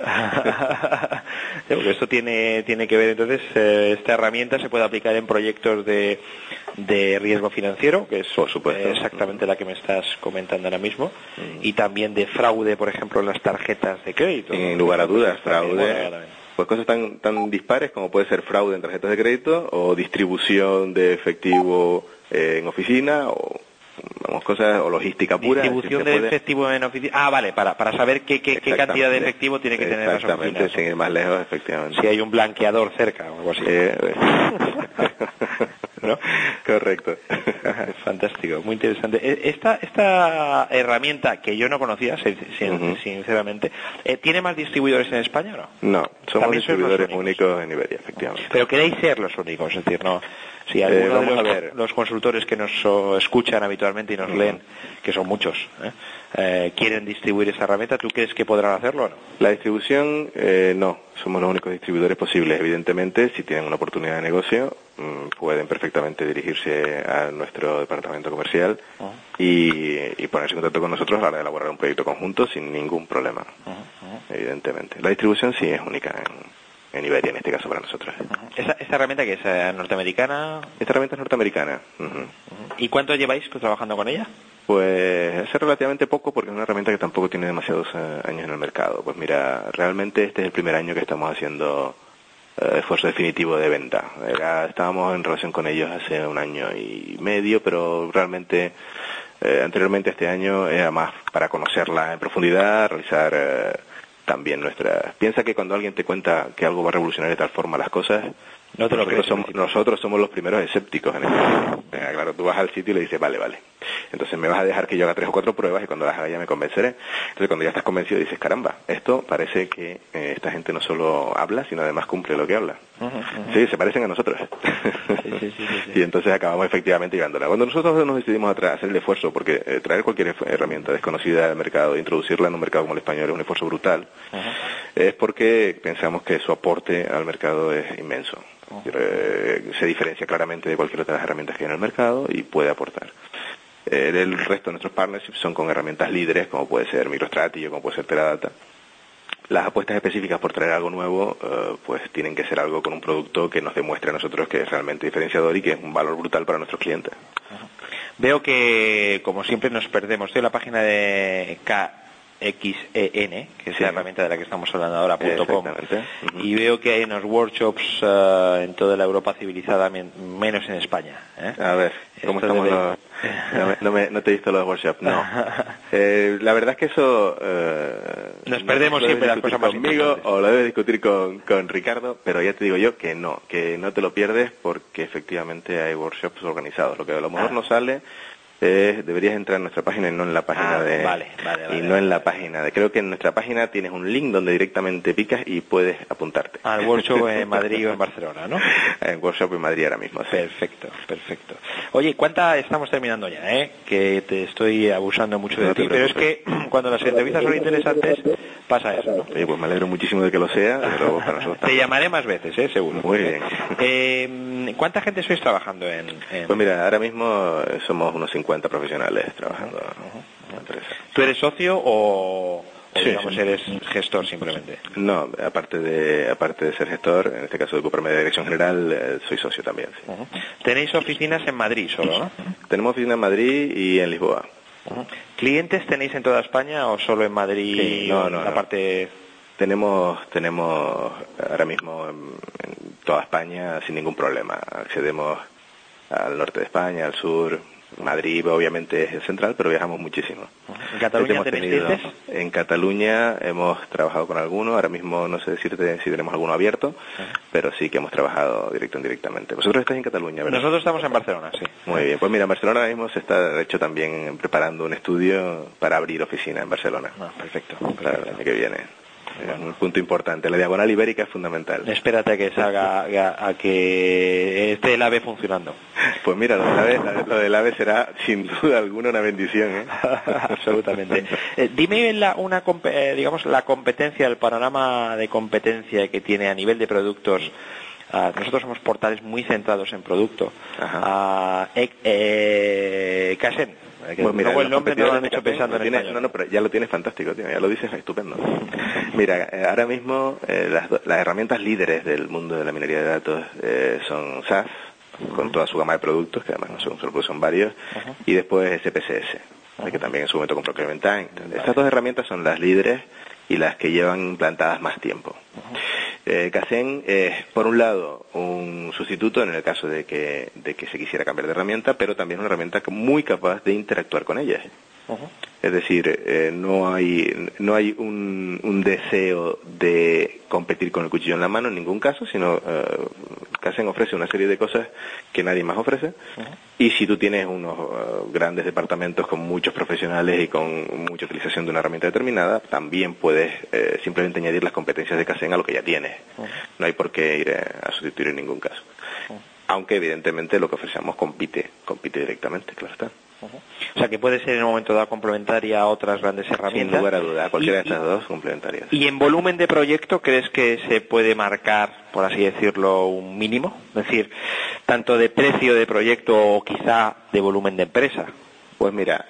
Porque esto tiene que ver, entonces, esta herramienta se puede aplicar en proyectos de riesgo financiero, que es por supuesto exactamente la que me estás comentando ahora mismo, y también de fraude, por ejemplo, en las tarjetas de crédito. Sin lugar a dudas, fraude. Pues cosas tan dispares como puede ser fraude en tarjetas de crédito o distribución de efectivo en oficina o cosas, o logística pura. Distribución de efectivo en oficina. Vale, para saber qué cantidad de efectivo tiene que tener las oficinas. Exactamente, sin ir más lejos, efectivamente. Si hay un blanqueador cerca o algo así. ¿No? Correcto. Fantástico, muy interesante. Esta herramienta que yo no conocía, sinceramente, ¿tiene más distribuidores en España o no? No, somos distribuidores únicos en Iberia, efectivamente. Pero queréis ser los únicos, es decir, no. Si alguno de los consultores que nos escuchan habitualmente y nos leen, que son muchos, quieren distribuir esa herramienta, ¿tú crees que podrán hacerlo o no? La distribución, no. Somos los únicos distribuidores posibles. Evidentemente, si tienen una oportunidad de negocio, pueden perfectamente dirigirse a nuestro departamento comercial y ponerse en contacto con nosotros a la hora de elaborar un proyecto conjunto sin ningún problema. Evidentemente. La distribución sí es única en Iberia, en este caso para nosotros. ¿Esta herramienta que es norteamericana? Esta herramienta es norteamericana. ¿Y cuánto lleváis trabajando con ella? Pues hace relativamente poco, porque es una herramienta que tampoco tiene demasiados años en el mercado. Pues mira, realmente este es el primer año que estamos haciendo esfuerzo definitivo de venta. Estábamos en relación con ellos hace 1 año y medio, pero realmente anteriormente este año era más para conocerla en profundidad, realizar también Piensa que cuando alguien te cuenta que algo va a revolucionar de tal forma las cosas, no te lo crees. Nosotros somos los primeros escépticos en eso. Claro, tú vas al sitio y le dices, vale. Entonces me vas a dejar que yo haga 3 o 4 pruebas y cuando las haga ya me convenceré. Entonces cuando ya estás convencido dices, caramba, esto parece que esta gente no solo habla, sino además cumple lo que habla. Sí, se parecen a nosotros. Sí. Y entonces acabamos efectivamente llevándola. Cuando nosotros nos decidimos a hacer el esfuerzo, porque traer cualquier herramienta desconocida al mercado e introducirla en un mercado como el español es un esfuerzo brutal, es porque pensamos que su aporte al mercado es inmenso. Se diferencia claramente de cualquier otra de las herramientas que hay en el mercado y puede aportar. El resto de nuestros partnerships son con herramientas líderes, como puede ser MicroStrategy o como puede ser Teradata. Las apuestas específicas por traer algo nuevo, pues tienen que ser algo con un producto que nos demuestre a nosotros que es realmente diferenciador y que es un valor brutal para nuestros clientes. Veo que, como siempre, nos perdemos. Estoy en la página de KXEN, que es la herramienta de la que estamos hablando ahora, .com, y veo que hay unos workshops en toda la Europa civilizada, menos en España. A ver, ¿cómo estamos no te he visto los workshops, no. La verdad es que eso... nos perdemos siempre las cosas más conmigo o lo debes discutir con Ricardo, pero ya te digo yo que no te lo pierdes porque efectivamente hay workshops organizados. Lo que a lo mejor no sale... deberías entrar en nuestra página y no en la página en la página de... Creo que en nuestra página tienes un link donde directamente picas y puedes apuntarte. Al workshop en Madrid o en Barcelona, ¿no? En workshop en Madrid ahora mismo, sí. Perfecto. Oye, estamos terminando ya, que te estoy abusando mucho de ti, pero es que cuando las entrevistas son interesantes pasa eso, ¿no? Oye, pues me alegro muchísimo de que lo sea, pero para nosotros... Te llamaré más veces, seguro. Muy bien. ¿Cuánta gente sois trabajando en...? Pues mira, ahora mismo somos unos 50 profesionales trabajando en la empresa. ¿Tú eres socio o digamos eres gestor simplemente? No, aparte de ser gestor, en este caso de ocuparme de dirección general, soy socio también. Sí. ¿Tenéis oficinas en Madrid solo, no? Tenemos oficinas en Madrid y en Lisboa. ¿Clientes tenéis en toda España o solo en Madrid? Sí, no. Parte... Tenemos ahora mismo en toda España sin ningún problema. Accedemos al norte de España, al sur. Madrid obviamente es el central, pero viajamos muchísimo. ¿En Cataluña tenéis clientes? En Cataluña hemos trabajado con algunos, ahora mismo no sé decirte si tenemos alguno abierto, pero sí que hemos trabajado indirectamente. ¿Vosotros estáis en Cataluña, verdad? Nosotros estamos en Barcelona, sí. Muy bien, pues mira, en Barcelona ahora mismo se está de hecho también preparando un estudio para abrir oficina en Barcelona. Perfecto. Para el año que viene. Un punto importante. La diagonal ibérica es fundamental. Espérate a que salga, a que esté el AVE funcionando. Pues mira, lo del AVE será sin duda alguna una bendición, Absolutamente. Dime la competencia, el panorama de competencia que tiene a nivel de productos. Nosotros somos portales muy centrados en producto. Casen. Pues mira, luego el nombre no lo han hecho pensando en español. No, pero ya lo tienes fantástico, tío, ya lo dices estupendo. Mira, ahora mismo las herramientas líderes del mundo de la minería de datos son SAS, con toda su gama de productos, que además no son solo, son varios, y después SPSS, que también en su momento compró Clementine. Estas 2 herramientas son las líderes y las que llevan implantadas más tiempo. Casen es, por un lado, un sustituto en el caso de que se quisiera cambiar de herramienta, pero también una herramienta muy capaz de interactuar con ellas. Es decir, no hay un deseo de competir con el cuchillo en la mano en ningún caso, sino Kaizen ofrece una serie de cosas que nadie más ofrece, y si tú tienes unos grandes departamentos con muchos profesionales y con mucha utilización de una herramienta determinada, también puedes simplemente añadir las competencias de Kaizen a lo que ya tienes. No hay por qué ir a sustituir en ningún caso. Aunque evidentemente lo que ofrecemos compite directamente, claro está. O sea, que puede ser en un momento dado complementaria a otras grandes herramientas. Sin lugar a duda, cualquiera de estas dos complementarias. ¿Y en volumen de proyecto crees que se puede marcar, por así decirlo, un mínimo? Es decir, tanto de precio de proyecto o quizá de volumen de empresa. Pues mira,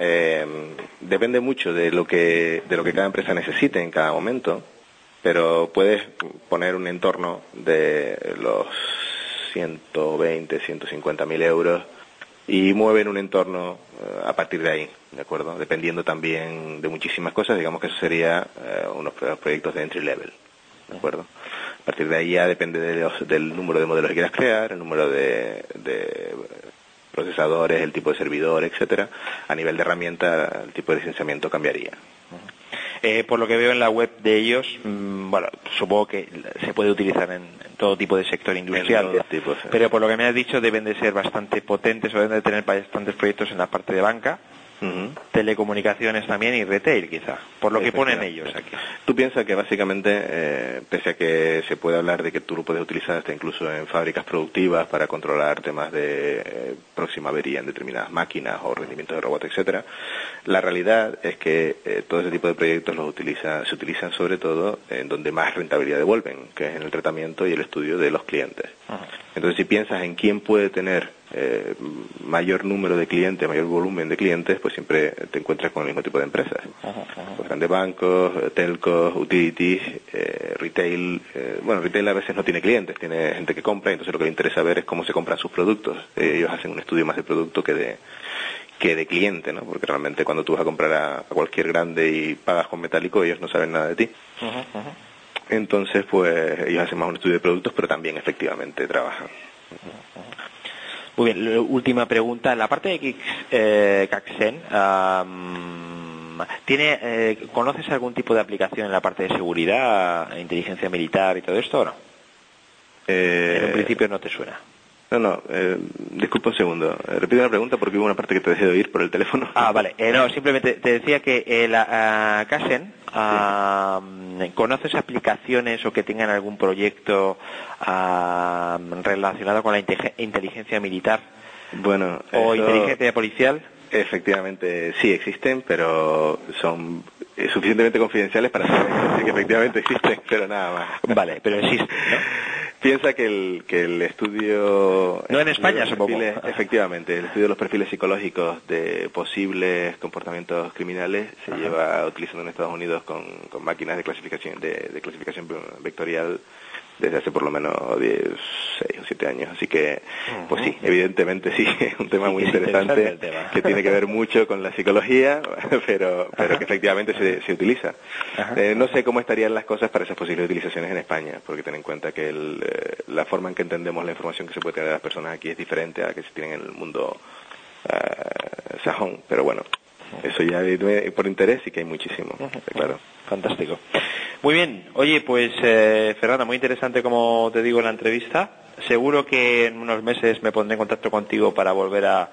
depende mucho de lo que cada empresa necesite en cada momento, pero puedes poner un entorno de los 120, 150.000 euros y mueven un entorno a partir de ahí, ¿de acuerdo? Dependiendo también de muchísimas cosas, digamos que eso sería unos proyectos de entry level, ¿de acuerdo? A partir de ahí ya depende del número de modelos que quieras crear, el número de procesadores, el tipo de servidor, etcétera. A nivel de herramienta, el tipo de licenciamiento cambiaría. Por lo que veo en la web de ellos, bueno, supongo que se puede utilizar en todo tipo de sector industrial, tipos, sí. Pero por lo que me has dicho deben de ser bastante potentes o deben de tener bastantes proyectos en la parte de banca, telecomunicaciones también y retail quizá, por lo que ponen ellos aquí. Tú piensas que básicamente, pese a que se puede hablar de que tú lo puedes utilizar hasta incluso en fábricas productivas para controlar temas de próxima avería en determinadas máquinas o rendimiento de robots, etcétera, la realidad es que todo ese tipo de proyectos se utilizan sobre todo en donde más rentabilidad devuelven, que es en el tratamiento y el estudio de los clientes. Entonces, si piensas en quién puede tener mayor número de clientes, mayor volumen de clientes, pues siempre te encuentras con el mismo tipo de empresas. Pues grandes bancos, telcos, utilities, retail. Bueno, retail a veces no tiene clientes, tiene gente que compra, entonces lo que le interesa ver es cómo se compran sus productos. Ellos hacen un estudio más de producto que de cliente, ¿no? Porque realmente cuando tú vas a comprar a cualquier grande y pagas con metálico, ellos no saben nada de ti. Entonces, pues ellos hacen más un estudio de productos, pero también efectivamente trabajan. Muy bien, última pregunta. La parte de Kaizen, ¿conoces algún tipo de aplicación en la parte de seguridad, inteligencia militar y todo esto o no? En un principio no te suena. No, disculpa un segundo. Repite la pregunta porque hubo una parte que te dejé de oír por el teléfono. Vale. No, simplemente te decía que Kaizen, ¿conoces aplicaciones o que tengan algún proyecto relacionado con la inteligencia militar? Bueno, o inteligencia policial. Efectivamente sí existen, pero son suficientemente confidenciales para saber que efectivamente existen, pero nada más. Vale, pero existen, ¿no? Piensa que el estudio... No en España, supongo. Efectivamente, el estudio de los perfiles psicológicos de posibles comportamientos criminales se lleva utilizando en Estados Unidos con máquinas de clasificación vectorial desde hace por lo menos 6 o 7 años. Así que, pues sí, evidentemente sí, es un tema muy interesante que tiene que ver mucho con la psicología, pero que efectivamente se utiliza. No sé cómo estarían las cosas para esas posibles utilizaciones en España, porque ten en cuenta que la forma en que entendemos la información que se puede tener de las personas aquí es diferente a la que se tiene en el mundo sajón, pero bueno. Eso ya por interés sí que hay muchísimo, claro. Fantástico. Muy bien. Oye, pues Fernando, muy interesante como te digo en la entrevista. Seguro que en unos meses me pondré en contacto contigo para volver a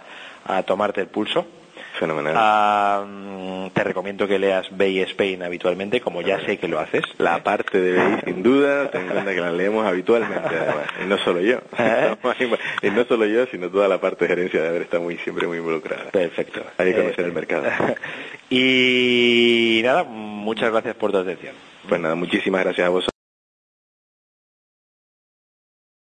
tomarte el pulso. Fenomenal. Te recomiendo que leas Bay Spain habitualmente, como ya sé que lo haces. La parte de Bay, sin duda, ten en cuenta que la leemos habitualmente, además. Y no solo yo. Y no solo yo, sino toda la parte de gerencia de haber está siempre muy involucrada. Perfecto. Hay que conocer el mercado. Y nada, muchas gracias por tu atención. Pues nada, muchísimas gracias a vosotros.